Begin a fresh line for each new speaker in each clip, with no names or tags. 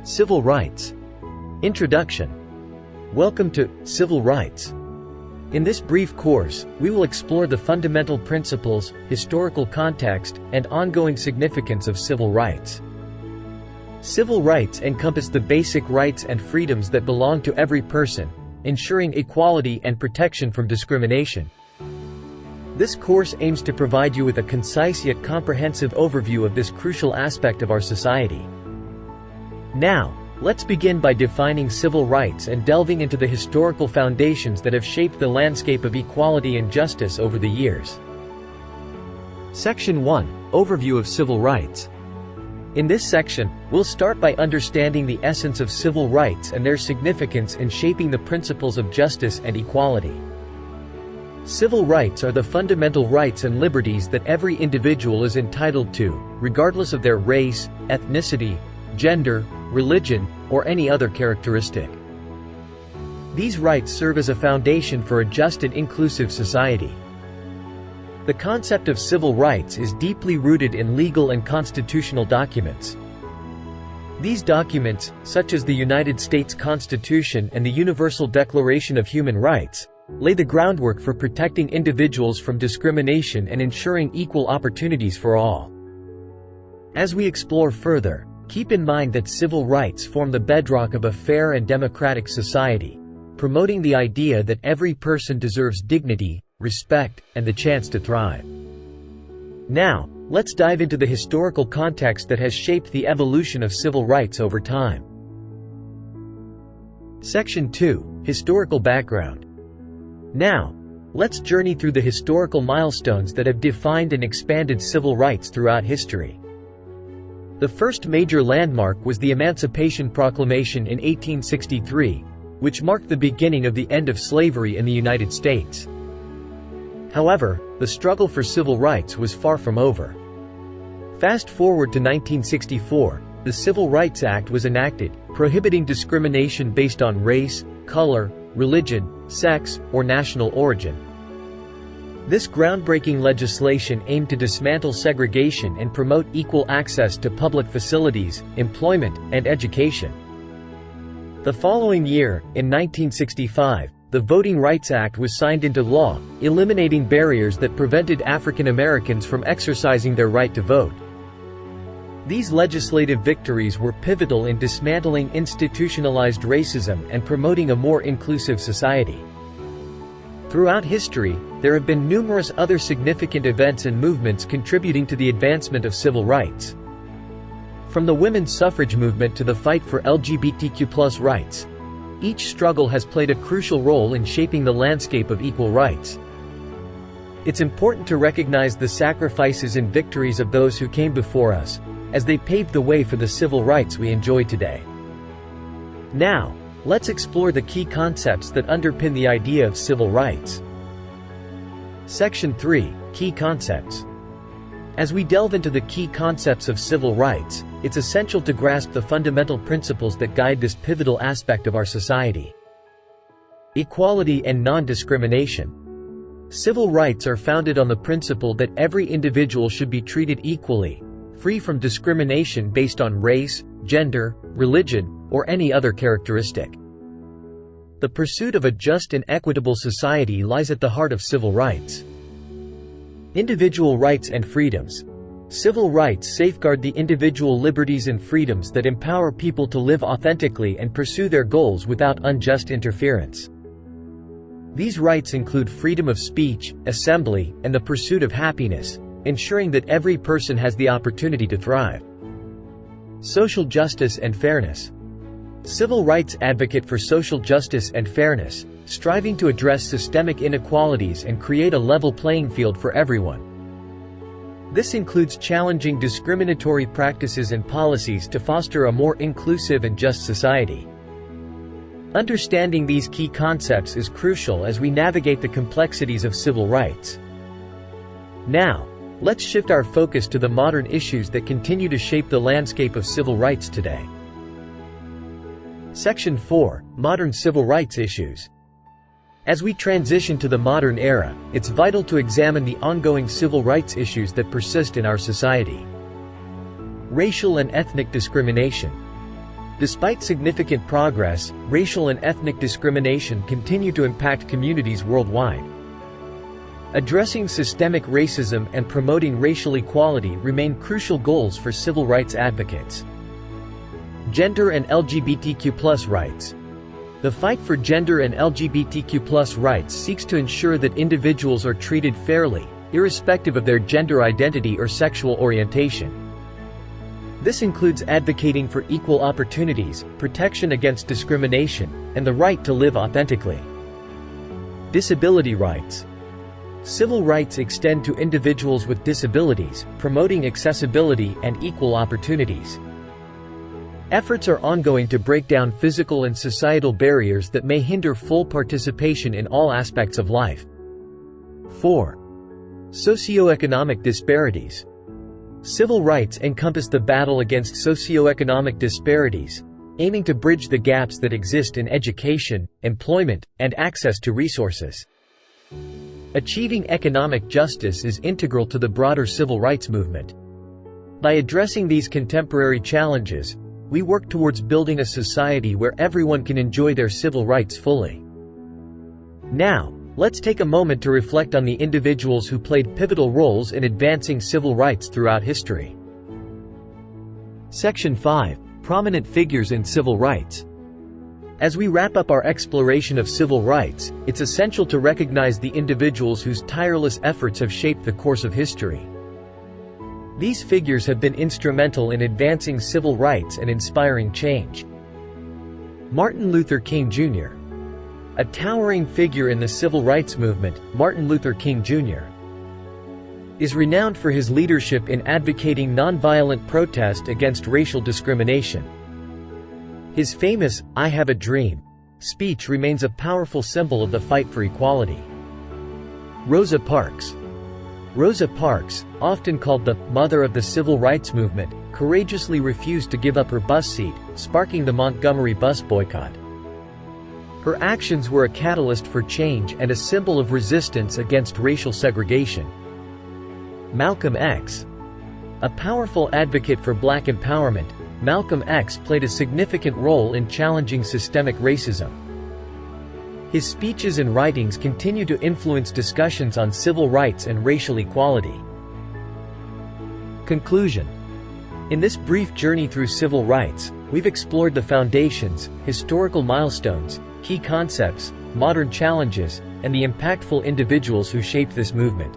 Civil Rights. Introduction. Welcome to Civil Rights. In this brief course, we will explore the fundamental principles, historical context, and ongoing significance of civil rights. Civil rights encompass the basic rights and freedoms that belong to every person, ensuring equality and protection from discrimination. This course aims to provide you with a concise yet comprehensive overview of this crucial aspect of our society. Now, let's begin by defining civil rights and delving into the historical foundations that have shaped the landscape of equality and justice over the years. Section 1. Overview of Civil Rights. In this section, we'll start by understanding the essence of civil rights and their significance in shaping the principles of justice and equality. Civil rights are the fundamental rights and liberties that every individual is entitled to, regardless of their race, ethnicity, gender, religion, or any other characteristic. These rights serve as a foundation for a just and inclusive society. The concept of civil rights is deeply rooted in legal and constitutional documents. These documents, such as the United States Constitution and the Universal Declaration of Human Rights, lay the groundwork for protecting individuals from discrimination and ensuring equal opportunities for all. As we explore further, keep in mind that civil rights form the bedrock of a fair and democratic society, promoting the idea that every person deserves dignity, respect, and the chance to thrive. Now, let's dive into the historical context that has shaped the evolution of civil rights over time. Section 2. Historical background. Now, let's journey through the historical milestones that have defined and expanded civil rights throughout history. The first major landmark was the Emancipation Proclamation in 1863, which marked the beginning of the end of slavery in the United States. However, the struggle for civil rights was far from over. Fast forward to 1964, the Civil Rights Act was enacted, prohibiting discrimination based on race, color, religion, sex, or national origin. This groundbreaking legislation aimed to dismantle segregation and promote equal access to public facilities, employment, and education. The following year, in 1965, the Voting Rights Act was signed into law, eliminating barriers that prevented African Americans from exercising their right to vote. These legislative victories were pivotal in dismantling institutionalized racism and promoting a more inclusive society. Throughout history, there have been numerous other significant events and movements contributing to the advancement of civil rights. From the women's suffrage movement to the fight for LGBTQ+ rights, each struggle has played a crucial role in shaping the landscape of equal rights. It's important to recognize the sacrifices and victories of those who came before us, as they paved the way for the civil rights we enjoy today. Now, let's explore the key concepts that underpin the idea of civil rights. Section 3. Key concepts. As we delve into the key concepts of civil rights, it's essential to grasp the fundamental principles that guide this pivotal aspect of our society. Equality and non-discrimination. Civil rights are founded on the principle that every individual should be treated equally, free from discrimination based on race, gender, religion, or any other characteristic. The pursuit of a just and equitable society lies at the heart of civil rights. Individual rights and freedoms. Civil rights safeguard the individual liberties and freedoms that empower people to live authentically and pursue their goals without unjust interference. These rights include freedom of speech, assembly, and the pursuit of happiness, ensuring that every person has the opportunity to thrive. Social justice and fairness. Civil rights advocate for social justice and fairness, striving to address systemic inequalities and create a level playing field for everyone. This includes challenging discriminatory practices and policies to foster a more inclusive and just society. Understanding these key concepts is crucial as we navigate the complexities of civil rights. Now, let's shift our focus to the modern issues that continue to shape the landscape of civil rights today. Section 4. Modern civil rights issues. As we transition to the modern era, it's vital to examine the ongoing civil rights issues that persist in our society. Racial and ethnic discrimination. Despite significant progress, racial and ethnic discrimination continue to impact communities worldwide. Addressing systemic racism and promoting racial equality remain crucial goals for civil rights advocates. Gender and LGBTQ+ rights. The fight for gender and LGBTQ+ rights seeks to ensure that individuals are treated fairly, irrespective of their gender identity or sexual orientation. This includes advocating for equal opportunities, protection against discrimination, and the right to live authentically. Disability rights. Civil rights extend to individuals with disabilities, promoting accessibility and equal opportunities. Efforts are ongoing to break down physical and societal barriers that may hinder full participation in all aspects of life. 4. Socioeconomic disparities. Civil rights encompass the battle against socioeconomic disparities, aiming to bridge the gaps that exist in education, employment, and access to resources. Achieving economic justice is integral to the broader civil rights movement. By addressing these contemporary challenges, we work towards building a society where everyone can enjoy their civil rights fully. Now, let's take a moment to reflect on the individuals who played pivotal roles in advancing civil rights throughout history. Section 5. Prominent figures in civil rights. As we wrap up our exploration of civil rights, it's essential to recognize the individuals whose tireless efforts have shaped the course of history. These figures have been instrumental in advancing civil rights and inspiring change. Martin Luther King Jr. A towering figure in the civil rights movement, Martin Luther King Jr. is renowned for his leadership in advocating nonviolent protest against racial discrimination. His famous, "I Have a Dream" speech remains a powerful symbol of the fight for equality. Rosa Parks. Rosa Parks, often called the "mother of the civil rights movement," courageously refused to give up her bus seat, sparking the Montgomery bus boycott. Her actions were a catalyst for change and a symbol of resistance against racial segregation. Malcolm X. A powerful advocate for black empowerment, Malcolm X played a significant role in challenging systemic racism. His speeches and writings continue to influence discussions on civil rights and racial equality. Conclusion. In this brief journey through civil rights, we've explored the foundations, historical milestones, key concepts, modern challenges, and the impactful individuals who shaped this movement.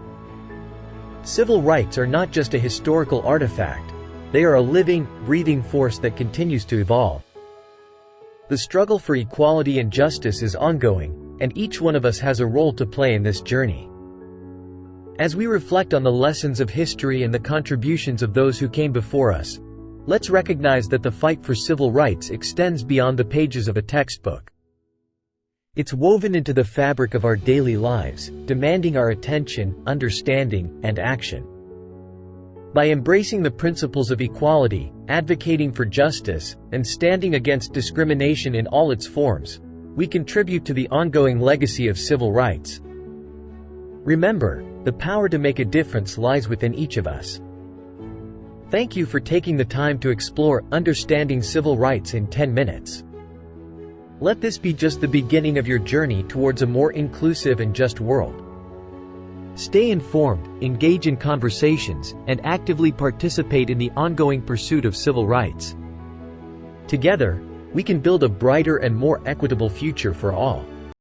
Civil rights are not just a historical artifact. They are a living, breathing force that continues to evolve. The struggle for equality and justice is ongoing, and each one of us has a role to play in this journey. As we reflect on the lessons of history and the contributions of those who came before us, let's recognize that the fight for civil rights extends beyond the pages of a textbook. It's woven into the fabric of our daily lives, demanding our attention, understanding, and action. By embracing the principles of equality, advocating for justice, and standing against discrimination in all its forms, we contribute to the ongoing legacy of civil rights. Remember, the power to make a difference lies within each of us. Thank you for taking the time to explore Understanding Civil Rights in 10 minutes. Let this be just the beginning of your journey towards a more inclusive and just world. Stay informed, engage in conversations, and actively participate in the ongoing pursuit of civil rights. Together, we can build a brighter and more equitable future for all.